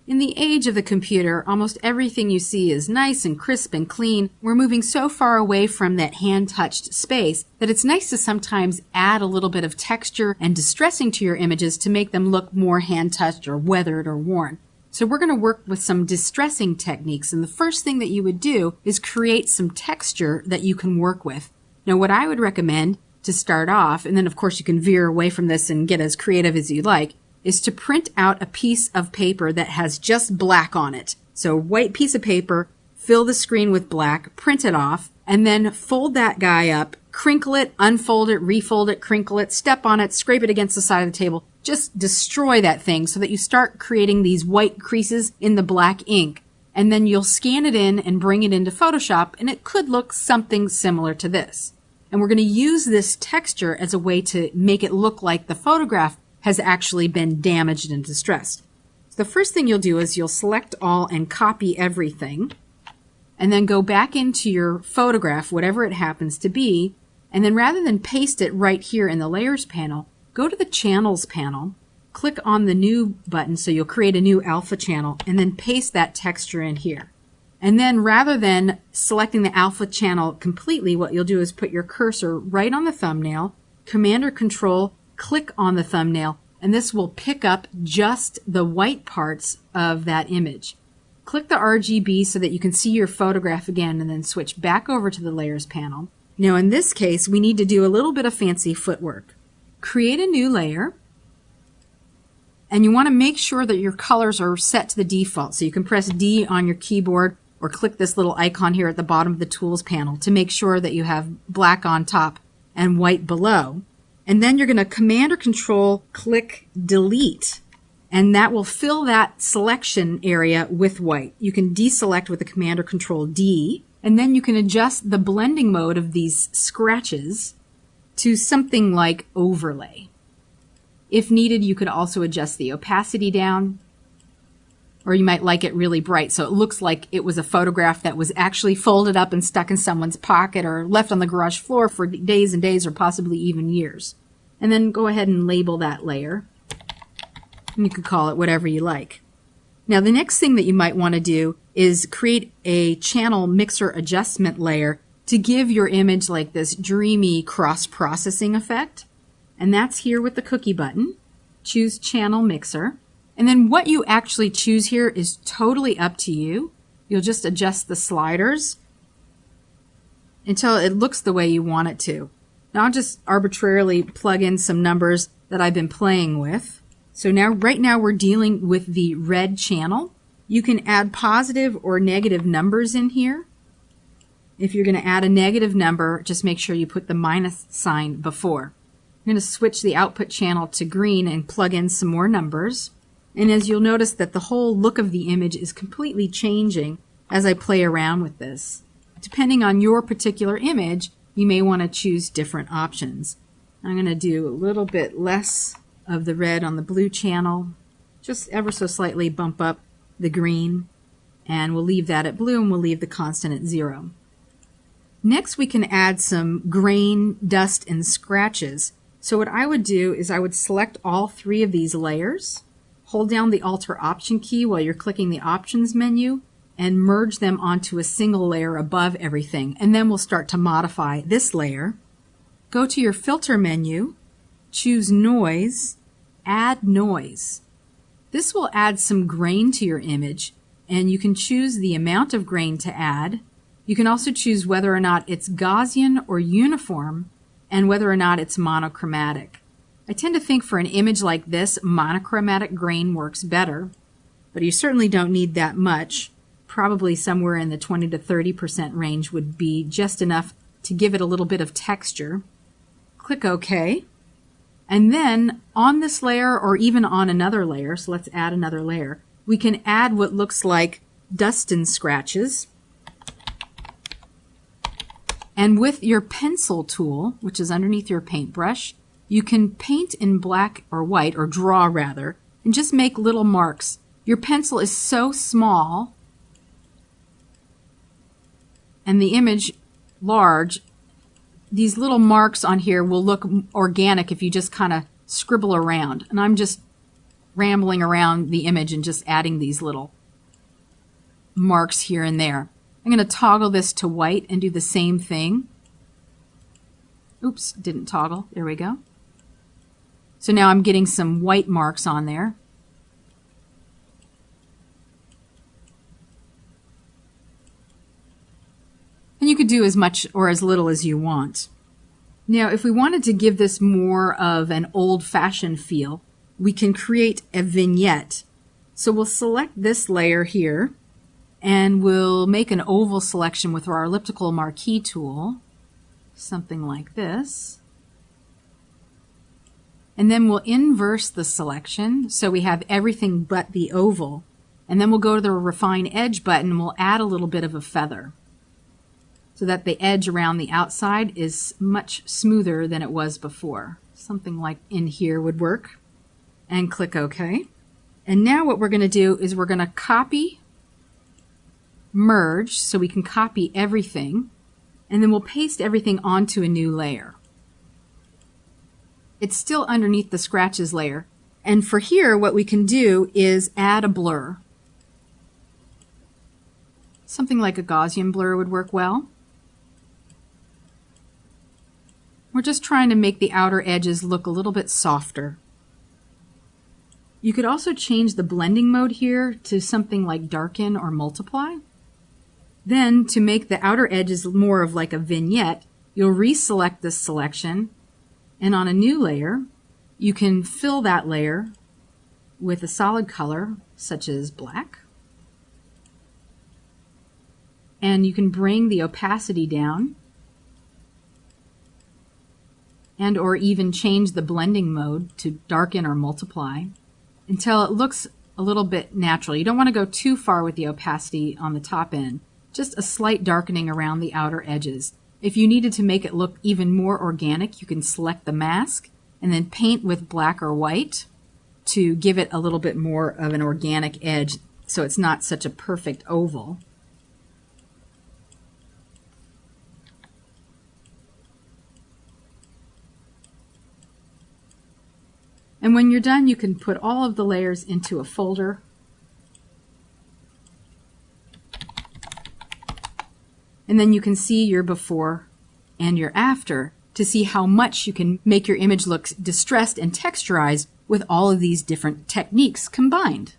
In the age of the computer, almost everything you see is nice and crisp and clean. We're moving so far away from that hand-touched space that it's nice to sometimes add a little bit of texture and distressing to your images to make them look more hand-touched or weathered or worn. So we're going to work with some distressing techniques, and the first thing that you would do is create some texture that you can work with. Now, what I would recommend to start off, and then of course you can veer away from this and get as creative as you like, is to print out a piece of paper that has just black on it. So white piece of paper, fill the screen with black, print it off, and then fold that guy up, crinkle it, unfold it, refold it, crinkle it, step on it, scrape it against the side of the table. Just destroy that thing so that you start creating these white creases in the black ink. And then you'll scan it in and bring it into Photoshop, and it could look something similar to this. And we're going to use this texture as a way to make it look like the photograph has actually been damaged and distressed. So the first thing you'll do is you'll select all and copy everything, and then go back into your photograph, whatever it happens to be, and then rather than paste it right here in the Layers panel, go to the Channels panel, click on the New button so you'll create a new alpha channel, and then paste that texture in here. And then rather than selecting the alpha channel completely, what you'll do is put your cursor right on the thumbnail, Command or Control, click on the thumbnail, and this will pick up just the white parts of that image. Click the RGB so that you can see your photograph again, and then switch back over to the Layers panel. Now in this case, we need to do a little bit of fancy footwork. Create a new layer, and you want to make sure that your colors are set to the default. So you can press D on your keyboard or click this little icon here at the bottom of the Tools panel to make sure that you have black on top and white below. And then you're going to Command or Control click Delete, and that will fill that selection area with white. You can deselect with the Command or Control D, and then you can adjust the blending mode of these scratches to something like overlay. If needed, you could also adjust the opacity down, or you might like it really bright so it looks like it was a photograph that was actually folded up and stuck in someone's pocket or left on the garage floor for days and days or possibly even years. And then go ahead and label that layer. And you can call it whatever you like. Now the next thing that you might want to do is create a channel mixer adjustment layer to give your image like this dreamy cross-processing effect. And that's here with the cookie button. Choose Channel Mixer. And then what you actually choose here is totally up to you. You'll just adjust the sliders until it looks the way you want it to. Now I'll just arbitrarily plug in some numbers that I've been playing with. So now, right now we're dealing with the red channel. You can add positive or negative numbers in here. If you're going to add a negative number, just make sure you put the minus sign before. I'm going to switch the output channel to green and plug in some more numbers. And as you'll notice that the whole look of the image is completely changing as I play around with this. Depending on your particular image, you may want to choose different options. I'm going to do a little bit less of the red on the blue channel, just ever so slightly bump up the green, and we'll leave that at blue and we'll leave the constant at 0. Next we can add some grain, dust, and scratches. So what I would do is I would select all 3 of these layers, hold down the Alt or Option key while you're clicking the Options menu, and merge them onto a single layer above everything. And then we'll start to modify this layer. Go to your Filter menu, choose Noise, Add Noise. This will add some grain to your image, and you can choose the amount of grain to add. You can also choose whether or not it's Gaussian or uniform, and whether or not it's monochromatic. I tend to think for an image like this, monochromatic grain works better, but you certainly don't need that much. Probably somewhere in the 20 to 30% range would be just enough to give it a little bit of texture. Click OK. And then on this layer, or even on another layer, so let's add another layer, we can add what looks like dust and scratches. And with your pencil tool, which is underneath your paintbrush, you can paint in black or white, or draw rather, and just make little marks. Your pencil is so small and the image large, these little marks on here will look organic if you just kind of scribble around. And I'm just rambling around the image and just adding these little marks here and there. I'm going to toggle this to white and do the same thing. Oops, didn't toggle. There we go. So now I'm getting some white marks on there. And you could do as much or as little as you want. Now, if we wanted to give this more of an old-fashioned feel, we can create a vignette. So we'll select this layer here, and we'll make an oval selection with our elliptical marquee tool, something like this. And then we'll inverse the selection so we have everything but the oval. And then we'll go to the Refine Edge button and we'll add a little bit of a feather, so that the edge around the outside is much smoother than it was before. Something like in here would work. And click OK. And now what we're going to do is we're going to copy, merge, so we can copy everything, and then we'll paste everything onto a new layer. It's still underneath the scratches layer. And for here, what we can do is add a blur. Something like a Gaussian blur would work well. We're just trying to make the outer edges look a little bit softer. You could also change the blending mode here to something like darken or multiply. Then, to make the outer edges more of like a vignette, you'll reselect this selection, and on a new layer, you can fill that layer with a solid color, such as black. And you can bring the opacity down, and or even change the blending mode to darken or multiply until it looks a little bit natural. You don't want to go too far with the opacity on the top end, just a slight darkening around the outer edges. If you needed to make it look even more organic, you can select the mask and then paint with black or white to give it a little bit more of an organic edge so it's not such a perfect oval. And when you're done, you can put all of the layers into a folder. And then you can see your before and your after to see how much you can make your image look distressed and texturized with all of these different techniques combined.